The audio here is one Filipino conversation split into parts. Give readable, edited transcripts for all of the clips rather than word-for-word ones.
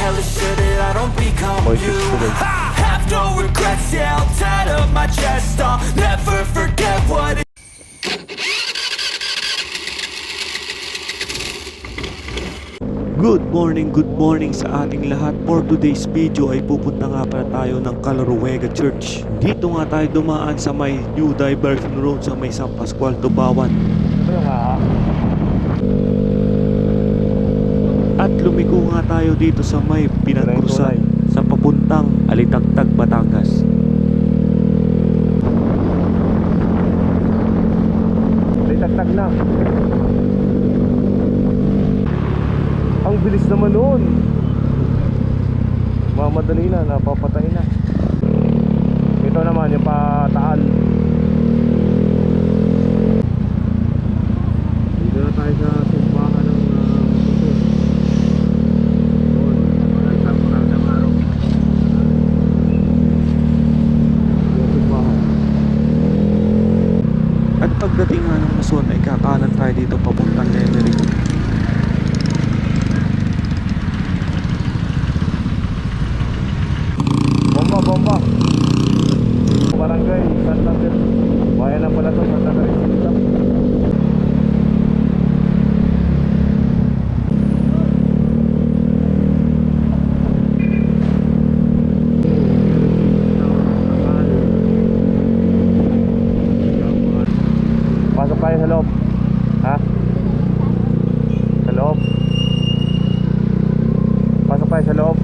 jealous so that I don't become you. I have no regrets, yeah, I'll tie up my chest. I'll never forget what it Good morning sa ating lahat. For today's video ay pupunta nga pala tayo ng Calaruega Church. Dito nga tayo dumaan sa may New Diversion Road sa may San Pascual, Tubawan. At lumiko nga tayo dito sa may pinagkrusan sa papuntang Alitagtag, Batangas. Alitagtag na. Ang bilis naman noon. Mamadali na, napapatay na. Ito naman yung Pataal. Dito na tayo sa simbahan ng Puso. At pagdating nga ng Luzon ay kakanan tayo dito papuntang Lemery. Bomba. Barangay Santa Cruz. Bayan na pala to, Santa Cruz. Pasok tayo sa loob. Ha? Sa loob. Pasok tayo sa loob.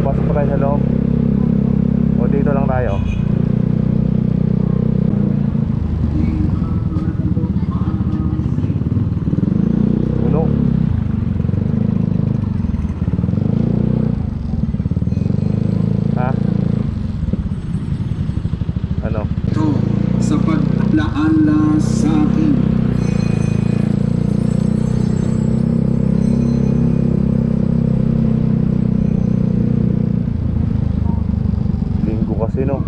Pasok pa tayo sa loob o dito lang tayo? Puno. Ha? Ano? Ito sa paglaala sa akin. Kasi no.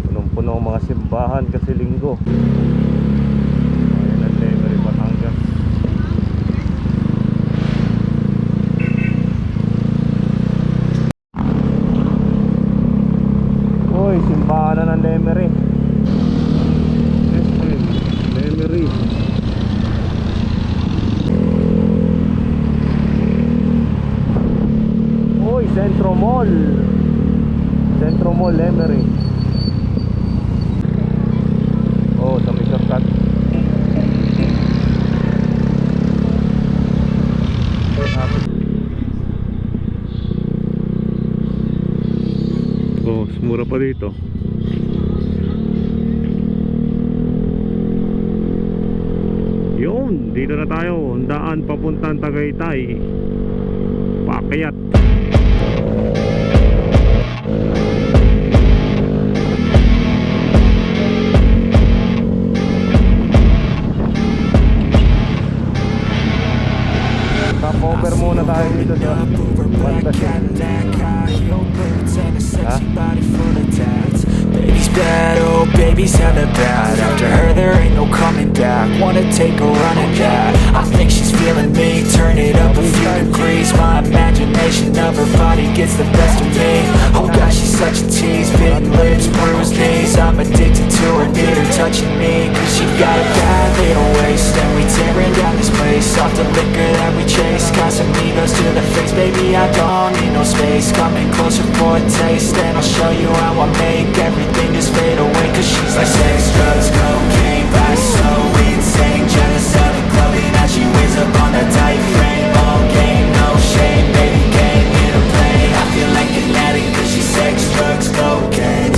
Punong-puno ang mga simbahan kasi linggo. Ayan ang Lemery, Batangas. Uy, simbahan na ng Lemery. Lemery. Uy, Centro Mall. Centro Mall, Lemery. Oh, sa may shortcut. Oh, mura pa dito. Yun, dito na tayo. Daan papuntang Tagaytay. Paakyat. Stop-over muna tayo dito sa Pandasin. Ha? Baby's bad, oh baby's hella bad. After her there ain't no coming back. Wanna take a run at that. I think she's feeling me. Turn it up a few degrees. My imagination of her body gets the best of me. Oh gosh, she's such a tease. Bitten lips, bruised knees. I'm addicted to her, need her touching me. Cause she got a bad little waist. And we tearing down this place. Off the liquor that we chase. Casamigos to the face. Baby, I don't need no space. Coming closer for a taste. And I'll show you how I make everything just fade away. Cause she's like sex, drugs, cocaine, vice so insane. Jealous of the clothing that she wears up on a tight frame. All game, no shame, baby came here to play. I feel like an addict cause she's sex, drugs, cocaine.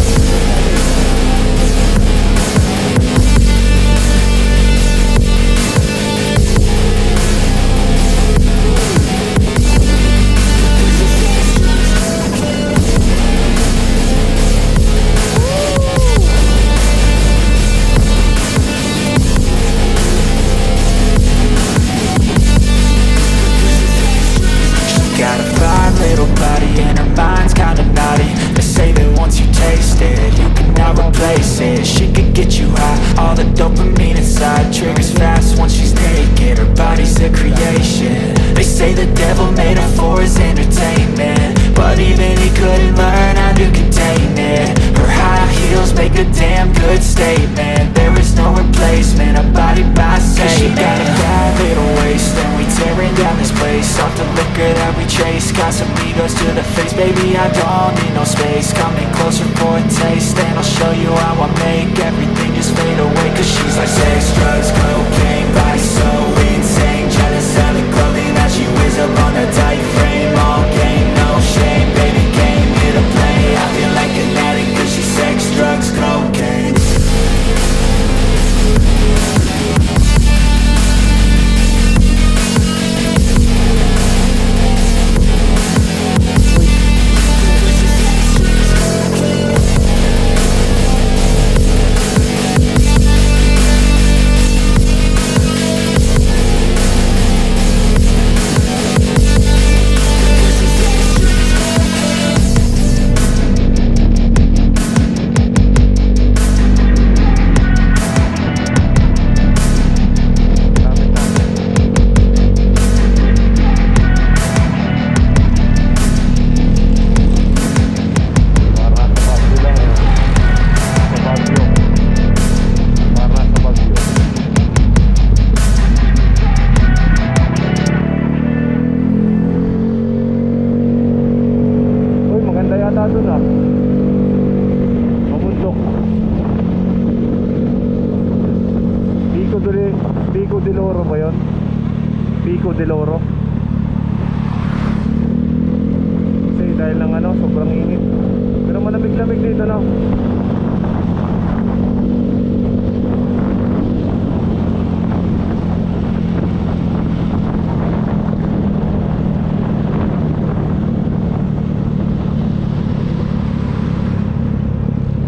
chase. Got some egos to the face, baby, I don't need no space. Coming closer for a taste, and I'll show you how I make everything just fade away. Cause she's like sex, drugs, cocaine, body so insane. Jealous of the clothing that she wears up on a tight frame. All game, no shame, baby came here to play. I feel like an addict cause she's sex, drugs, cocaine. Pico de Loro ba yun? Pico de Loro. Kasi dahil lang sobrang init. Pero malamig-lamig dito, no?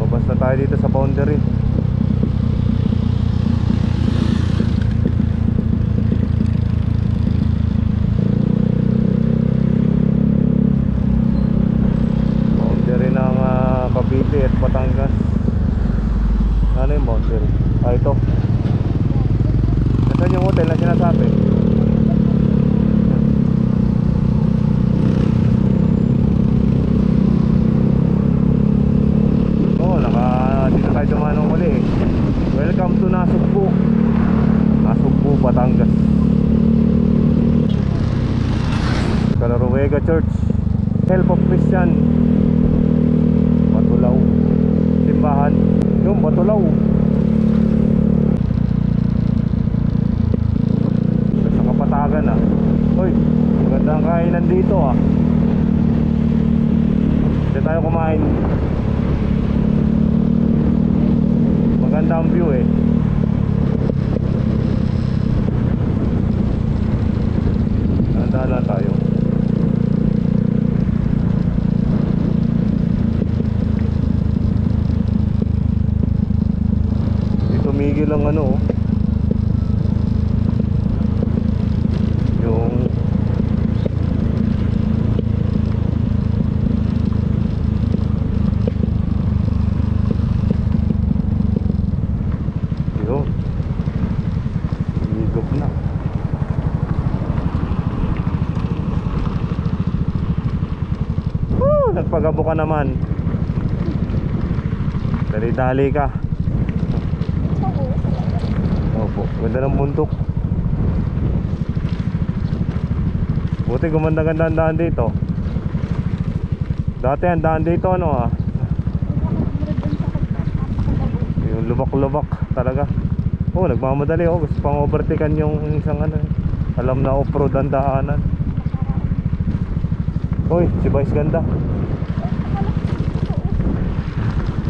Babas na tayo dito sa boundary. Cavite at Batangas. Ano yung boundary? Ito. Nasaan yung hotel na sinasabi? Oo, dito tayo dumanong uli eh. Welcome to Nasugbu. Nasugbu, Batangas. Calaruega Church, Help of Christian, Batulaw. Simbahan yung Batulaw. Sa Kapatagan Uy, magandang kainan dito Dito tayo kumain. Maganda ang view Handa tayo. Tumigil ang yung higop na. Nagpagabo ka naman. Dali-dali ka. Opo, ganda ng bundok. Buti gumanda-ganda ang daan dito. Dati ang daan dito yung lubak-lubak talaga. Nagmamadali gusto pang overtaken yung isang alam na off-road ang daanan. Uy, si Vice ganda.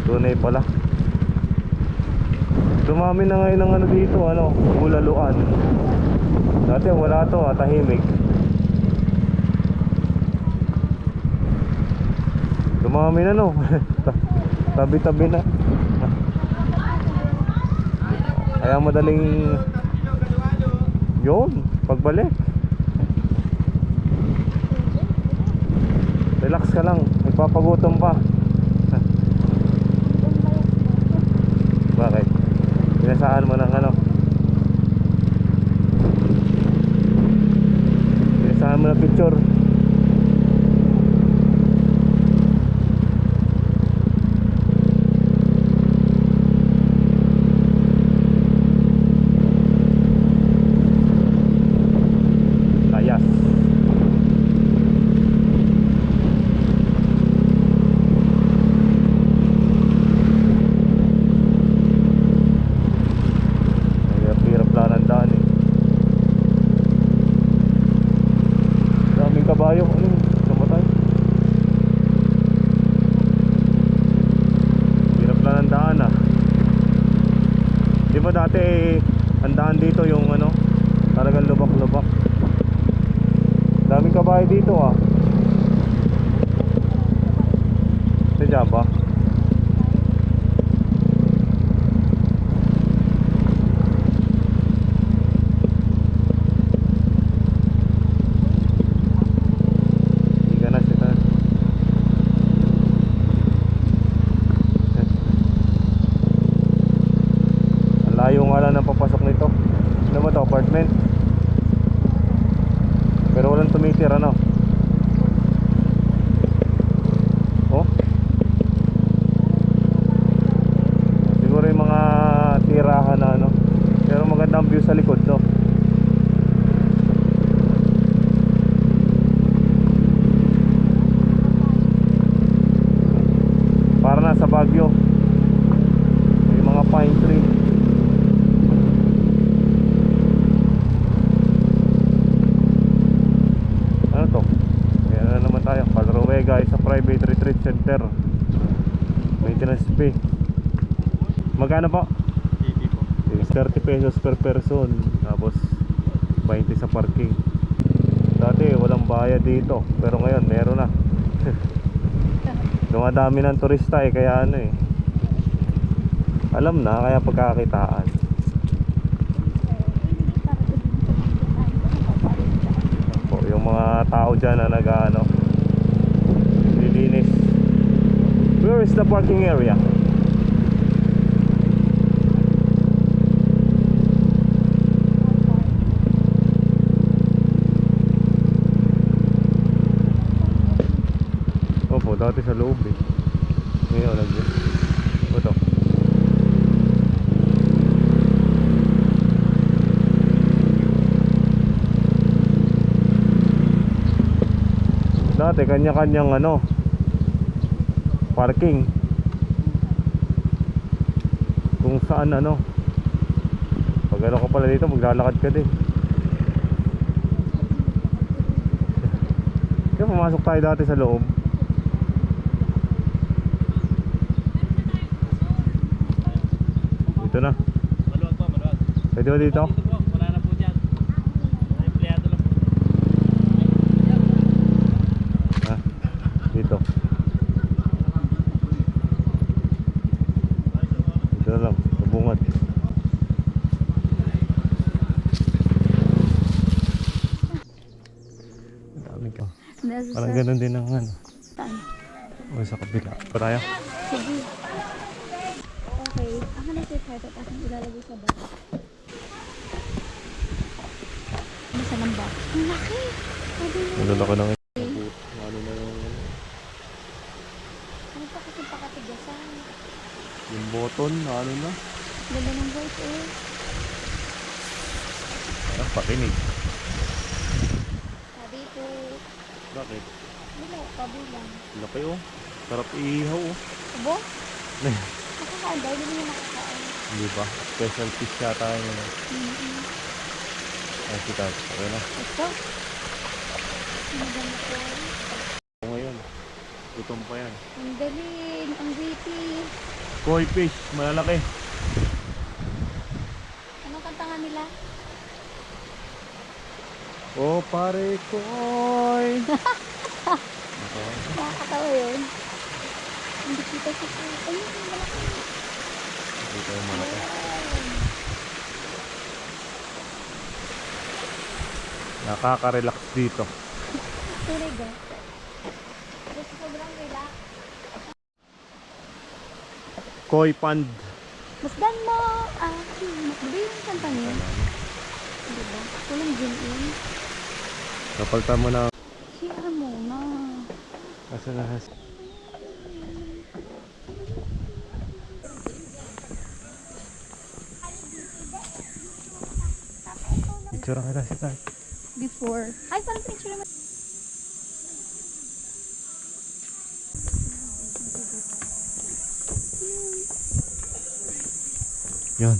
Tunay pala. Dumami na ngayon ng dito, bulaluan. Dati wala to, tahimik. Dumami na tabi-tabi na. Kaya madaling yun, pagbalik. Relax ka lang, nagpapagutom pa. Bakit? Pinasaan mo ng Pinasaan mo ng picture. Layas. bahay dito ah. Sadya ba? Hindi ka na sila. Ang layo nga lang ng papasok nito. Ano ba ito? Apartment? Pero walang tumitir ano? Oh? Siguro yung mga tirahan na ano. Pero maganda ang view sa likod no? Para nasa Baguio. May mga pine tree. Ano to? Kaya na naman tayo. Calorowega is a private retreat center. Maintenance fee. Magkano po? 30 pesos per person. Tapos 20 sa parking. Dati walang bayad dito. Pero ngayon meron na. Dumadami ng turista eh. Kaya ano eh. Alam na kaya pagkakitaan. Po, yung mga tao dyan na nag-ano nililinis. Where is the parking area? Opo, dati sa loob eh. Ngayon lagi. Ito. Dati kanya-kanyang ano parking kung saan ano. Pag ano ka pala dito maglalakad ka din. Kaya pumasok tayo dati sa loob. Dito na. Pwede ba dito? Wala na po dyan. Empleyado lang po. Ah, dito. Dito na lang, sabungat. Dami ka. Parang ganun din ang ano. O sa kabila. Pa tayo? Sige. Okay. Ako na si Carter at ang ilalagay sa box. Ano sa ng box? Ang laki! Sabi mo. Nalala ko ng Ano na Ano pa kasi pakatigasan? yung button, ano na? Ganda ng voice eh. parang pakinig. Sabi po. Bakit? Wala, kabilang. Laki oh. Sarap iihaw oh. Abo? Nakakain daw, hindi mo nakakain. Hindi ba? Special fish yata yun. Mm-hmm. Ay, kita. Okay na. Ito? Maganda po. O ngayon, gutom pa yan. Ang galing, ang witty. Koi fish, malalaki. Anong kanta nga nila? Oh, pare koi. Nakakatawa yun. Hindi kita sa ay, yung malaki. Dito yung malaki. Nakaka-relax dito. Talaga. Gusto sobrang relax. Koi pond. Masdan mo! Diba yung kanta niya? Diba? Walang gym in. Kapalta mo na. Share mo na. Asa na has. Picture kita si Tay. Before. Ay, parang picture naman. Yun.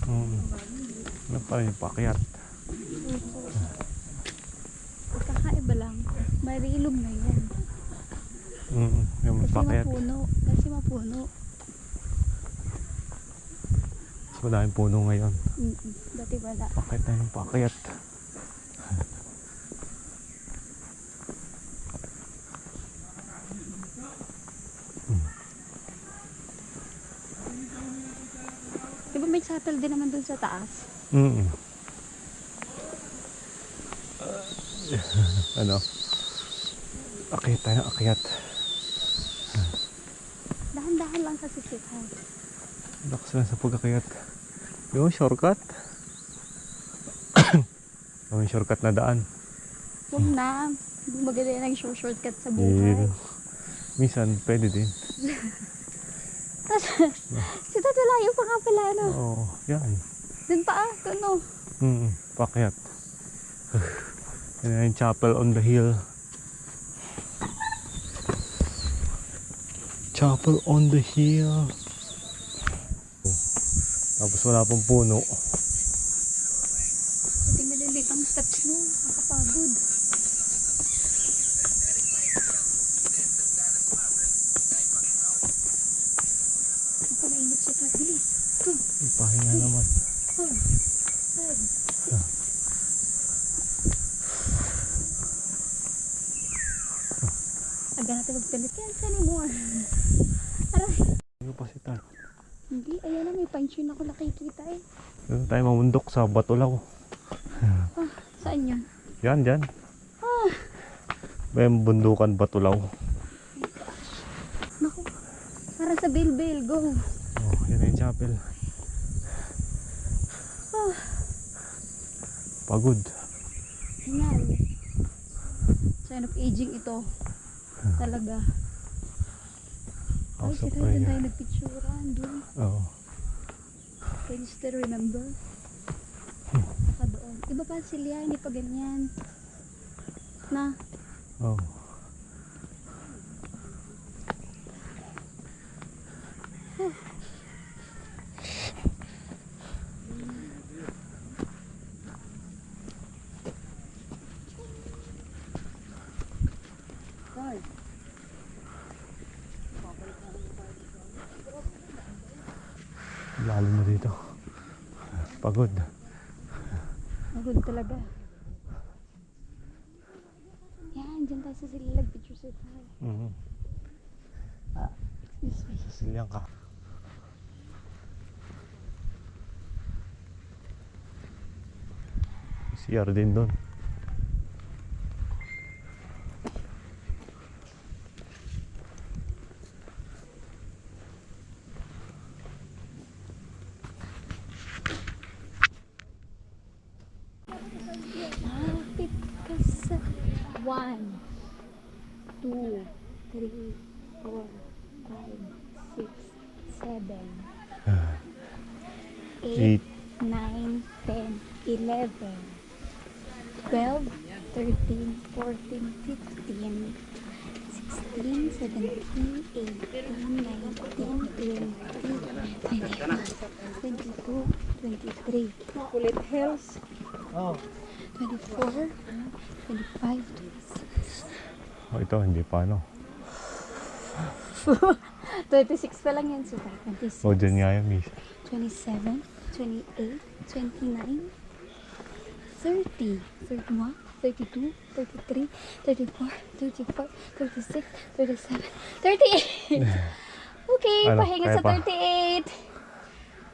Ano pa yung paakyat? Kakaiba lang. Marilog na yan. Yung Kasi paakyat. mapuno. Mas madaming puno ngayon. Dati wala. Paakyat na yung paakyat. Diba may shuttle din naman dun sa taas? Ano? Akyat tayo, akyat. Dahan-dahan lang kasi sila. Lakas na sa pag-akyat. Yung shortcut. Yung shortcut na daan. Huwag na. Magaling ng shortcut sa buhay. Minsan, pwede din. Si Tito Layo pa nga pala, ano? Oo, yan. Dun pa dun o. Paakyat. Yan na yung chapel on the hill. Chapel on the hill. Tapos wala pong puno. Hindi maliliit ang steps mo. Nakapagod. Ako mainit siya pa. Bilis. Go. Pahinga naman. Aga natin magpilit yan sa anymore. Aray. Ano pa si Tar? Hindi. Ayan na. May pension ako nakikita eh. Doon tayo mamundok sa Batulaw. Saan yun? Yan, dyan. May bundukan Batulaw. Naku. Para sa Bilbil. Go. Oh, yan na yung chapel. Pagod. Hinal. Sign of aging ito. Talaga. Ay, House of sila doon tayo Prayer. nagpicturean doon. Oo. Can you still remember? Doon. Iba pa sila, hindi pa ganyan. Na, Oh. Lalim na dito. Pagod. nahul talaga. Yan, dyan tayo sa sila picture sa tayo. Excuse me. Sasilihan ka. CR din doon. Lapit ka sa 1, 2, 3, 4, 5, 6, 7, 8, 9, 10, 11, 12, 13, 14, 15, 16, 17, 18, 19, 20, 21, 22, 23. Kulit Hills. 24, 25, 26. Oh, ito hindi pa ano. 26 pa lang yan, so 26. O dyan nga yung miss. 27, 28, 29, 30, 31, 32, 33, 34, 35, 36, 37, 38. Okay, Ano, pahinga kaya sa pa? 38.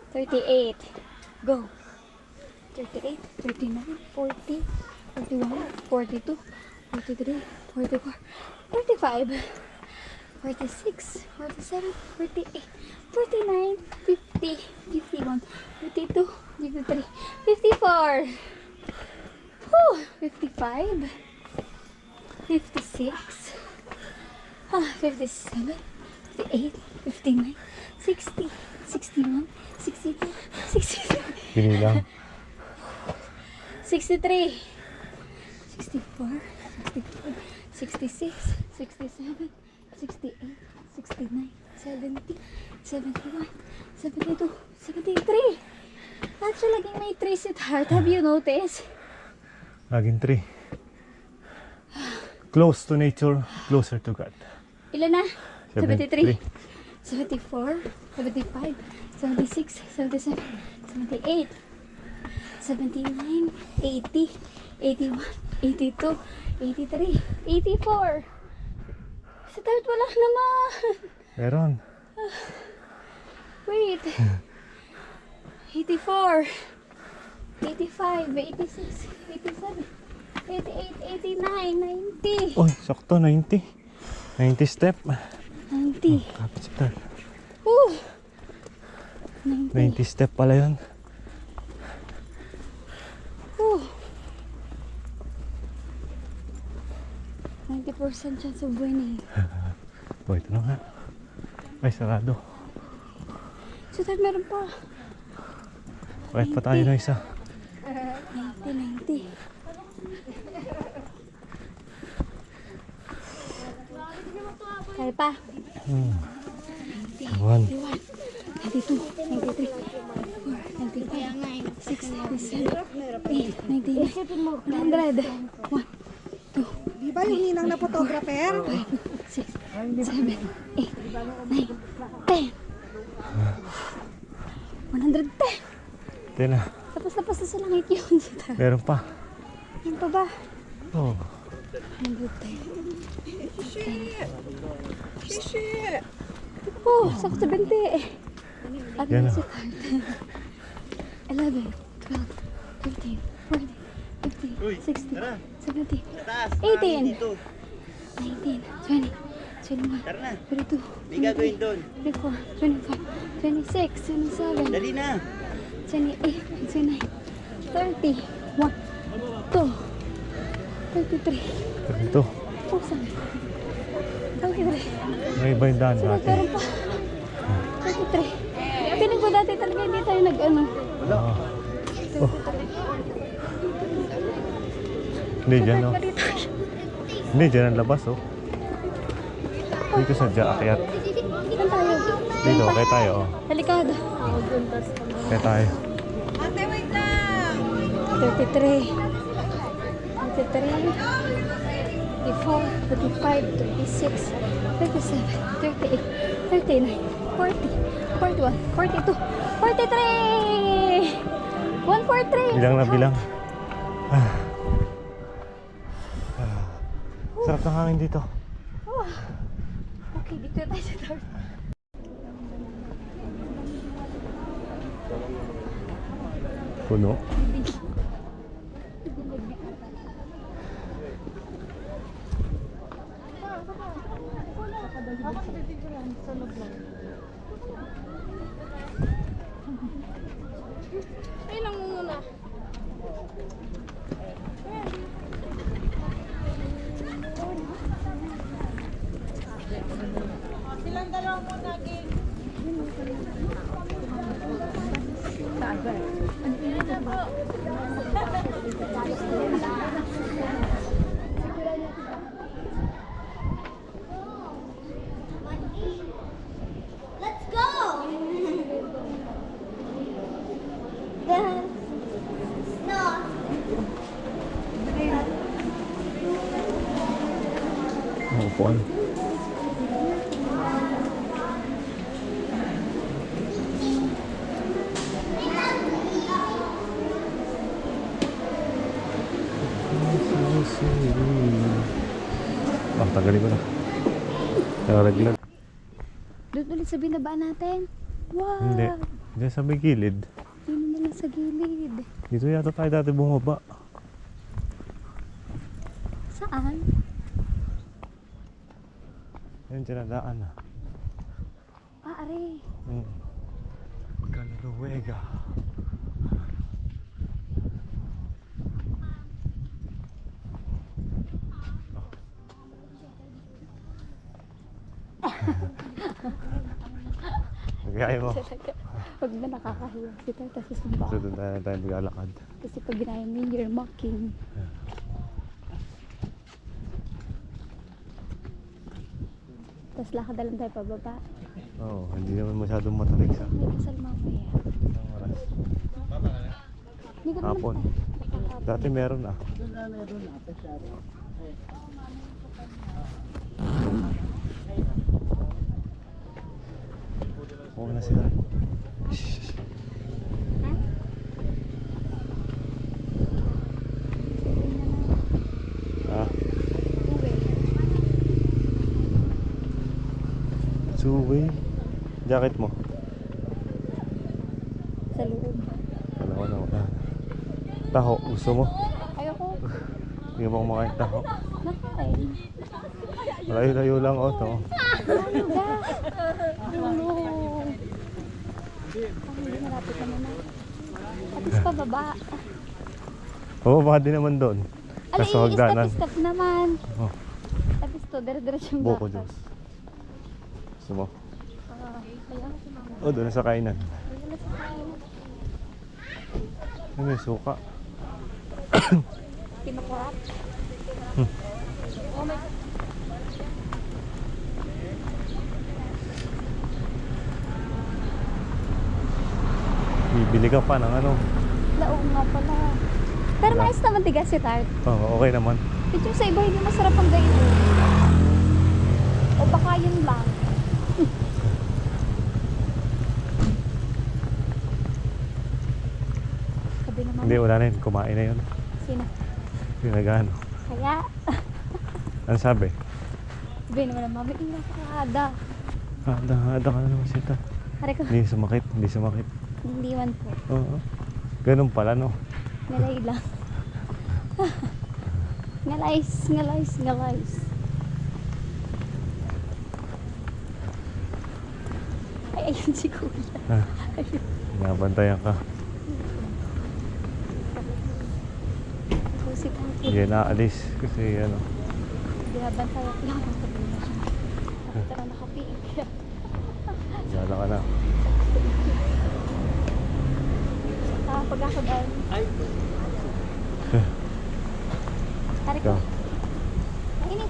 38. Go. 38, 39, 40, 41, 42, 43, 44, 45, 46, 47, 48, 49, 50, 51, 52, 53, 54, 55, 56, 57, 58, 59, 60, 61, 62, 63, Pinilang. 63, 64, 65, 66, 67, 68, 69, 70, 71, 72, 73. At Bakit siya laging may 3 sweetheart? Have you noticed? Laging 3. Close to nature, closer to God. Ilan na? 73, 73. 74, 75, 76, 77, 78, 79, 80, 81, 82, 83, 84. Sa third wala naman. Meron. Wait. 84, 85, 86, 87, 88, 89, 90. Uy, sakto, 90. 90 step. 90. Kapit sa third. 90. 90 step pala yun. Whew. 90% chance of winning. Oh, ito na nga. Ay, sarado. So that meron pa. Kahit pa tayo na isa. 90, 90. Kaya pa. 1. 91, 92, 93, 94, 95, 96, 97, 8, 99, 100, 1, Di ba yung hinang na photographer? 6, 7, 8, 9, 10. 110. Ito na. Tapos na sa langit yun. Meron pa. Ano pa ba? Oh. 110. Shit! Oh, sakto 20. At Yan si o. 11, 12, 13, 14, 15, 16, 17, 18, 19, 20, 21, 22, 23, 24, 25, 26, 27, Dali na. 28, 29, 30, 1, 2, 33, Ito. 33. May iba yung daan Sunod dati. meron pa. 33. Piling ko dati talaga hindi tayo nag-ano. Oo. Oh. Hindi dyan, oh. Hindi dyan ang labas, oh. Dito sa akyat. Saan tayo? Dito, kaya tayo, oh. Talikado. Kaya tayo. Ate, wait lang! 33. 33. 34, 35, 36, 37, 38, 39, 40, 41, 42, 43! 143! Bilang na bilang. Sarap ng hangin dito. Okay, dito tayo sa third. Puno. Ay lang muna. Silang dalawa mo naging... Let's go! Dance. No. Upuan. Ah, tagalin ko na. Naraglag. Doon ulit sa binaba natin. Wow! Hindi. Diyan sa may gilid. Hindi naman sa gilid. Dito yata tayo dati bumaba. Saan? Yan, tinadaan na. Ah, are. Calaruega. Gaya mo. Pag na nakakahiya kita, tapos sumba. So, doon tayo maglalakad. Kasi pag ginaya mo yun, you're mocking. Tapos lakad na lang tayo pababa. Oo, hindi naman masyadong matarik sa May kasal mamaya. oras. Hindi ko Hapon. Dati meron ah. Huwag na sila. Ah, two-way. Jacket mo. Sa loob. Alam ko na wala. Taho, gusto mo? Ayoko. Hindi mo kumakain taho. Nakain. Malayo-layo lang oh to. Ano? Hindi malapit naman na. Tapos pababa. Oo, baka din naman doon. Alay, Nasa hagdanan. stop naman. Oh, Tapos to, dire-diretso yung buko lakad. Diyos. Gusto mo? Kaya ako sumama. Oh, doon sa kainan. Wala sa kain. Ay, may suka. Kinukurat. Oh my God. Bibili ka pa ng ano. Laong nga pala. Pero maayos naman tigas si Tart. Oh, okay naman. Ito yung sa iba hindi masarap ang ganyan. O baka yun lang. Sabi naman. Hindi, wala na yun. Kumain na yun. Sino? Pinagano. Kaya. Ano sabi? Sabi naman ng mami, ina ka ada. Hada ka na naman sita. Hari ko. Hindi sumakit, hindi sumakit. Hindi man po. Oo. Ganun pala no. Ngalay lang. Ngalays. Ay, ayun si Kuya. Ah, nabantayan ka. Ako si Tati. Hindi naalis kasi ano. Binabantayan ko lang ang sabi niya. Nakita na nakapiig. Yala ka na. Pag ako doon. Hari ko. Ikaw.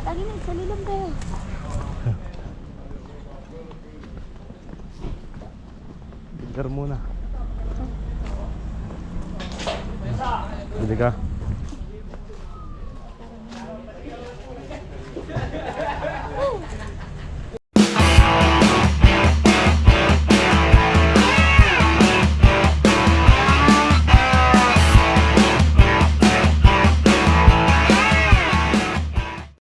Aginit. Salilong kayo. Picture muna. Bili ka.